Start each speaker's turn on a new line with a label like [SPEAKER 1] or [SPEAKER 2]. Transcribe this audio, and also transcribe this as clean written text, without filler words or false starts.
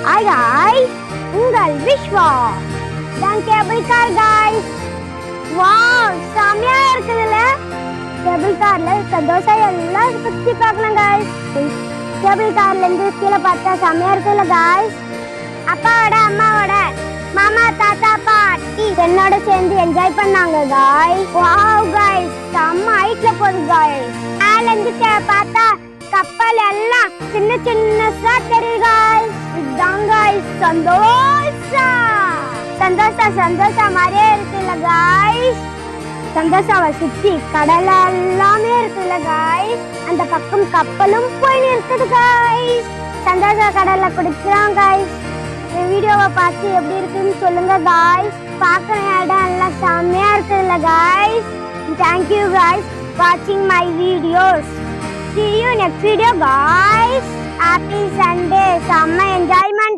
[SPEAKER 1] Hi guys, உங்கள் விஸ்வா தான் cable car guys. Wow, செமையா இருக்குதுல. கேபிள் கார்ல சந்தோஷம் எல்லாம் சுத்தி பார்க்கலாம் guys. கேபிள் கார்ல இருந்து கீழே பார்த்தா செமையா இருக்குதுல guys. அப்பாவோட அம்மாவோட மாமா தாத்தா பாட்டி என்னோட சேர்ந்து என்ஜாய் பண்ணாங்க guys. வாவ் guys, செம்ம ஹைட்ல போகுது guys. மேல இருந்து பார்த்தா கப்பல் எல்லாம் சின்ன சின்னதா தெரியுது guys. இதுதான் guys சந்தோஷம் மாதிரியே இருக்குல்ல guys. சந்தோஷாவை சுத்தி கடல் எல்லாமே இருக்குல்ல guys. அந்த பக்கம் கப்பலும் போய் இருக்குது guys. சந்தோஷ கடல்ல குடிக்கிறோம் guys. இந்த வீடியோவை பார்த்து எப்படி இருக்குன்னு சொல்லுங்க guys. பார்க்குற இடம் எல்லாம் செம்மையா இருக்குல்ல guys. Thank you guys watching my videos. See you next video guys. Happy Sunday. Some enjoyment.